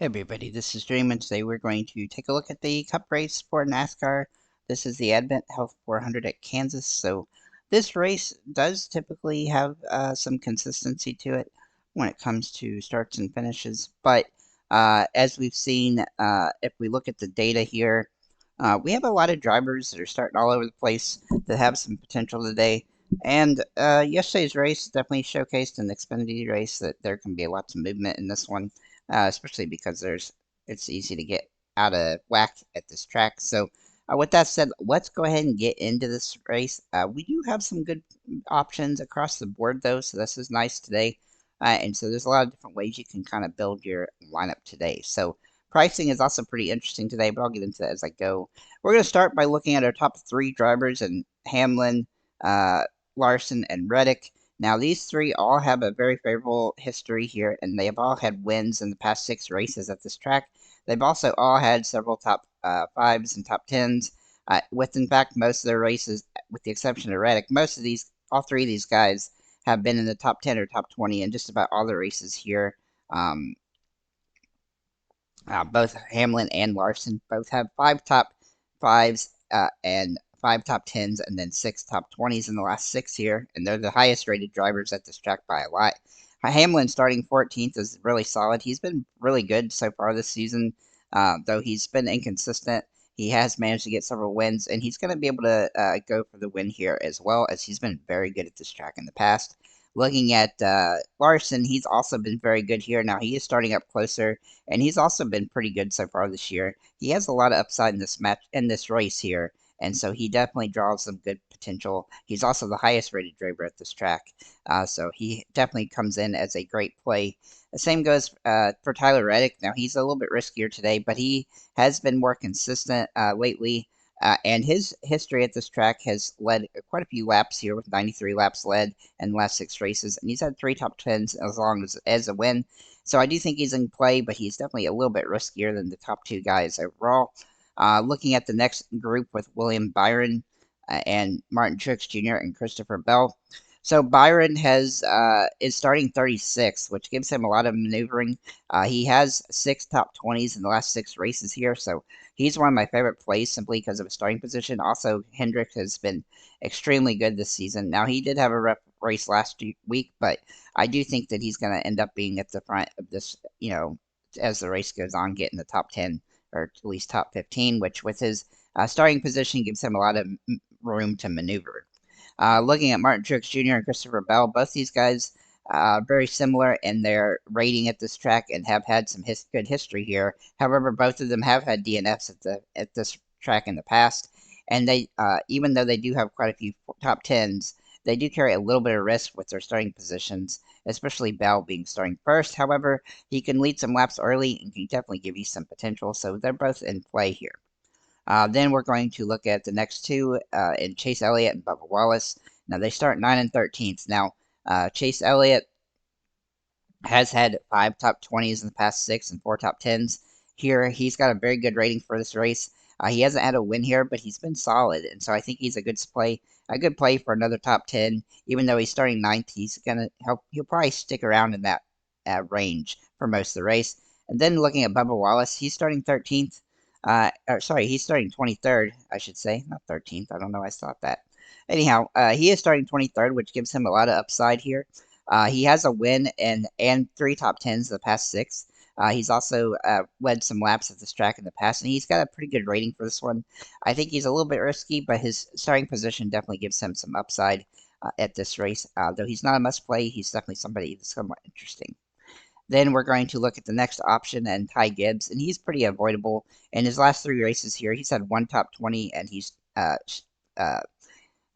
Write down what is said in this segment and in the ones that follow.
Hey everybody, this is Dream, and today we're going to take a look at the Cup race for NASCAR. This is the Advent Health 400 at Kansas. So this race does typically have some consistency to it when it comes to starts and finishes. But as we've seen, if we look at the data here, we have a lot of drivers that are starting all over the place that have some potential today. And yesterday's race definitely showcased an Xfinity race that there can be lots of movement in this one, especially because it's easy to get out of whack at this track. So with that said, let's go ahead and get into this race. We do have some good options across the board though, so this is nice today. And so there's a lot of different ways you can kind of build your lineup today. So pricing is also pretty interesting today, but I'll get into that as I go. We're going to start by looking at our top three drivers, and Hamlin, uh, Larson, and Reddick. Now, these three all have a very favorable history here, and they have all had wins in the past 6 races at this track. They've also all had several top fives and top tens, with, in fact, most of their races, with the exception of Reddick, all three of these guys have been in the top 10 or top 20 in just about all the races here. Um, both Hamlin and Larson both have 5 top 5s and 5 top 10s, and then 6 top 20s in the last 6 here, and they're the highest rated drivers at this track by a lot. Hamlin starting 14th is really solid. He's been really good so far this season, though he's been inconsistent. He has managed to get several wins, and he's going to be able to go for the win here as well, as he's been very good at this track in the past. Looking at Larson, he's also been very good here. Now he is starting up closer, and he's also been pretty good so far this year. He has a lot of upside in this race here, and so he definitely draws some good potential. He's also the highest rated driver at this track, so he definitely comes in as a great play. The same goes for Tyler Reddick. Now he's a little bit riskier today, but he has been more consistent lately. And his history at this track has led quite a few laps here, with 93 laps led in the last 6 races, and he's had 3 top 10s as long as a win. So I do think he's in play, but he's definitely a little bit riskier than the top 2 guys overall. Looking at the next group with William Byron and Martin Truex Jr. and Christopher Bell. So Byron is starting 36, which gives him a lot of maneuvering. He has 6 top 20s in the last 6 races here, so he's one of my favorite plays simply because of his starting position. Also, Hendrick has been extremely good this season. Now, he did have a rough race last week, but I do think that he's going to end up being at the front of this, as the race goes on, getting the top 10 or at least top 15, which with his starting position gives him a lot of room to maneuver. Looking at Martin Truex Jr. and Christopher Bell, both these guys very similar in their rating at this track and have had some good history here. However, both of them have had DNFs at this track in the past, and they even though they do have quite a few top 10s, they do carry a little bit of risk with their starting positions, especially Bell being starting first. However, he can lead some laps early and can definitely give you some potential, so they're both in play here. Then we're going to look at the next two in Chase Elliott and Bubba Wallace. Now they start 9 and 13th. Now Chase Elliott has had 5 top 20s in the past 6 and 4 top 10s. Here he's got a very good rating for this race. He hasn't had a win here, but he's been solid, and so I think he's a good play for another top 10. Even though he's starting 9th, he's gonna help. He'll probably stick around in that range for most of the race. And then looking at Bubba Wallace, he's starting 13th. He's starting 23rd, I should say, not 13th. I don't know why I thought that. Anyhow, he is starting 23rd, which gives him a lot of upside here. He has a win and 3 top 10s in the past 6. He's also led some laps at this track in the past, and he's got a pretty good rating for this one. I think he's a little bit risky, but his starting position definitely gives him some upside at this race. Though he's not a must play, he's definitely somebody that's somewhat interesting. Then we're going to look at the next option, and Ty Gibbs, and he's pretty avoidable. In his last 3 races here, he's had 1 top 20, and he's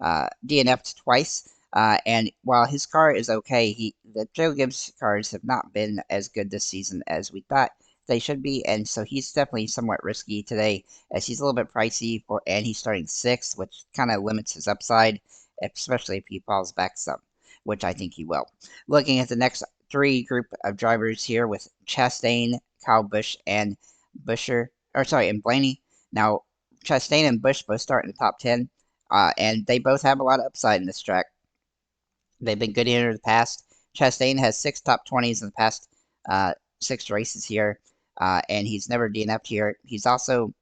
DNF'd twice. And while his car is okay, the Joe Gibbs cars have not been as good this season as we thought they should be, and so he's definitely somewhat risky today, as he's a little bit pricey and he's starting 6th, which kind of limits his upside, especially if he falls back some, which I think he will. Looking at the next 3 group of drivers here with Chastain, Kyle Busch, and and Blaney. Now, Chastain and Busch both start in the top 10, and they both have a lot of upside in this track. They've been good here in the past. Chastain has 6 top 20s in the past 6 races here. and he's never DNF'd here. He's also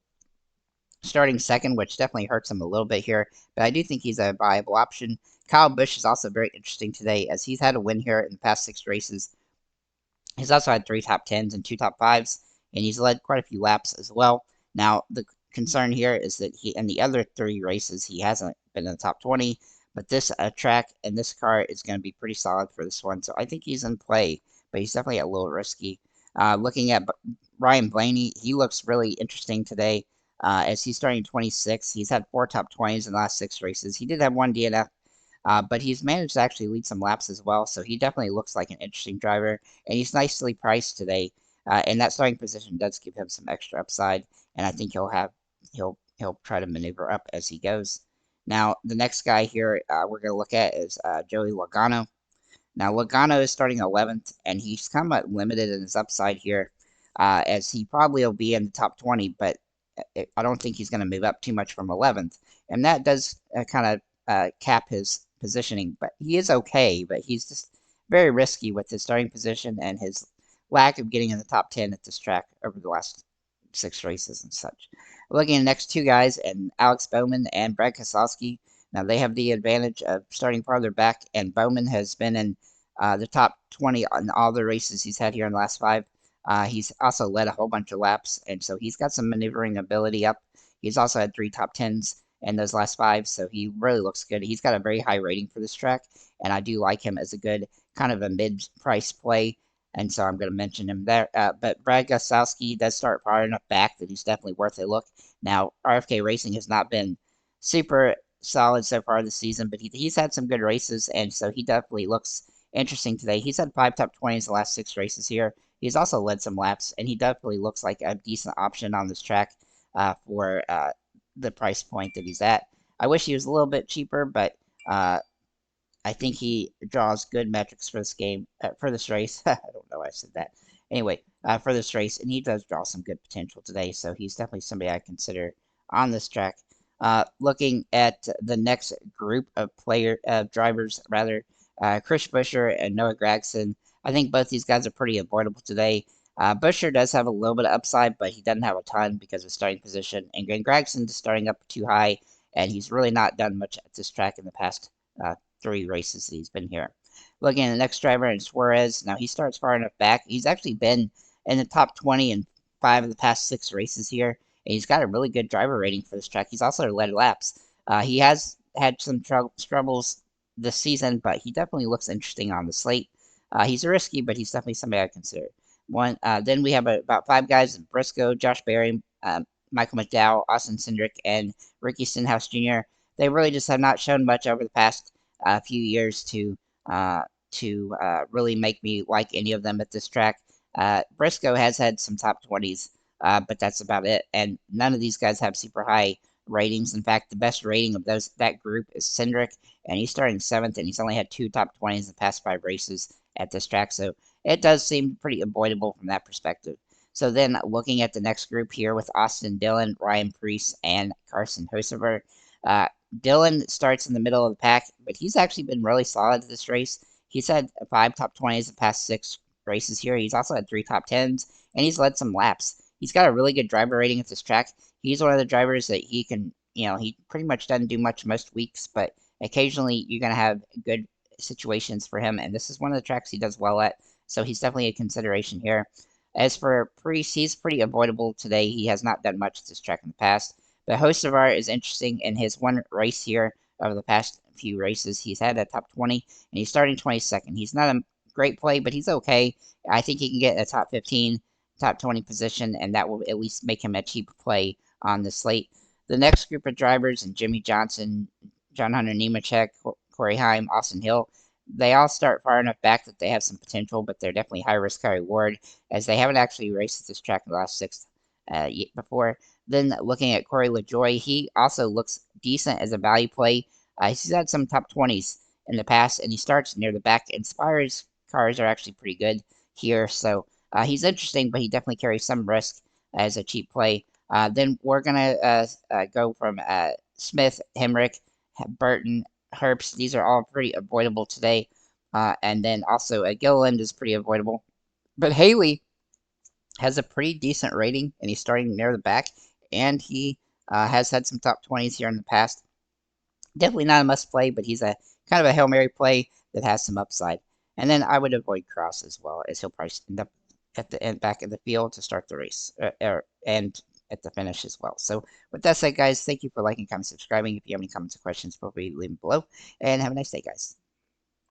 starting second, which definitely hurts him a little bit here, but I do think he's a viable option. Kyle Busch is also very interesting today, as he's had a win here in the past 6 races. He's also had 3 top 10s and 2 top 5s, and he's led quite a few laps as well. Now, the concern here is that he in the other 3 races he hasn't been in the top 20, but this track and this car is going to be pretty solid for this one, so I think he's in play, but he's definitely a little risky. Looking at Ryan Blaney, he looks really interesting today. As he's starting 26, he's had 4 top 20s in the last 6 races. He did have one DNF, but he's managed to actually lead some laps as well, so he definitely looks like an interesting driver, and he's nicely priced today. And that starting position does give him some extra upside, and I think he'll try to maneuver up as he goes. Now, the next guy here we're going to look at is Joey Logano. Now, Logano is starting 11th, and he's kind of limited in his upside here, as he probably will be in the top 20, but I don't think he's going to move up too much from 11th, and that does kind of cap his positioning. But he is okay, but he's just very risky with his starting position and his lack of getting in the top 10 at this track over the last 6 races and such. Looking at the next 2 guys, and Alex Bowman and Brad Keselowski. Now they have the advantage of starting farther back, and Bowman has been in the top 20 on all the races he's had here in the last 5. He's also led a whole bunch of laps, and so he's got some maneuvering ability up. He's also had 3 top 10s in those last 5, so he really looks good. He's got a very high rating for this track, and I do like him as a good kind of a mid-price play, and so I'm going to mention him there. But Brad Keselowski does start far enough back that he's definitely worth a look. Now, RFK Racing has not been super solid so far this season, but he's had some good races, and so he definitely looks interesting today. He's had 5 top 20s the last 6 races here. He's also led some laps, and he definitely looks like a decent option on this track for the price point that he's at. I wish he was a little bit cheaper, but I think he draws good metrics for this game, for this race. I don't know why I said that. Anyway, for this race, and he does draw some good potential today, so he's definitely somebody I consider on this track. Looking at the next group of drivers, rather, Chris Buescher and Noah Gragson. I think both these guys are pretty avoidable today. Buescher does have a little bit of upside, but he doesn't have a ton because of starting position. And Gragson is starting up too high, and he's really not done much at this track in the past 3 races that he's been here. Looking at the next driver, and Suarez. Now, he starts far enough back. He's actually been in the top 20 in 5 of the past 6 races here, and he's got a really good driver rating for this track. He's also led laps. He has had some troubles this season, but he definitely looks interesting on the slate. He's risky, but he's definitely somebody I consider. Then we have about 5 guys: Briscoe, Josh Berry, Michael McDowell, Austin Cindric, and Ricky Stenhouse Jr. They really just have not shown much over the past few years to really make me like any of them at this track. Briscoe has had some top 20s, but that's about it. And none of these guys have super high ratings. In fact, the best rating of that group is Cindric, and he's starting 7th, and he's only had 2 top 20s in the past 5 races at this track. So it does seem pretty avoidable from that perspective. So then looking at the next group here with Austin Dillon, Ryan Preece, and Carson Hocevar. Dillon starts in the middle of the pack, but he's actually been really solid at this race. He's had 5 top 20s in the past 6 races here. He's also had 3 top 10s, and he's led some laps. He's got a really good driver rating at this track. He's one of the drivers that he can, he pretty much doesn't do much most weeks, but occasionally you're going to have good situations for him, and this is one of the tracks he does well at, so he's definitely a consideration here. As for Preece, he's pretty avoidable today. He has not done much at this track in the past. But Hocevar is interesting in his one race here over the past few races. He's had a top 20, and he's starting 22nd. He's not a great play, but he's okay. I think he can get a top 15, top 20 position, and that will at least make him a cheap play on the slate. The next group of drivers, and Jimmy Johnson, John Hunter Nemechek, Corey Heim, Austin Hill, they all start far enough back that they have some potential, but they're definitely high risk, high reward, as they haven't actually raced at this track in the last 6 before. Then looking at Corey LaJoie, he also looks decent as a value play. He's had some top 20s in the past, and he starts near the back. Inspire's cars are actually pretty good here, so he's interesting, but he definitely carries some risk as a cheap play. Then we're going to go from Smith, Hemrick, Burton, Herbst. These are all pretty avoidable today. And then also Gilliland is pretty avoidable. But Haley has a pretty decent rating, and he's starting near the back, and he has had some top 20s here in the past. Definitely not a must play, but he's a kind of a Hail Mary play that has some upside. And then I would avoid Kraus as well, as he'll probably end up at the end back of the field to start the race, and at the finish as well. So with that said, guys, thank you for liking, commenting, subscribing. If you have any comments or questions, feel free to leave them below. And have a nice day, guys.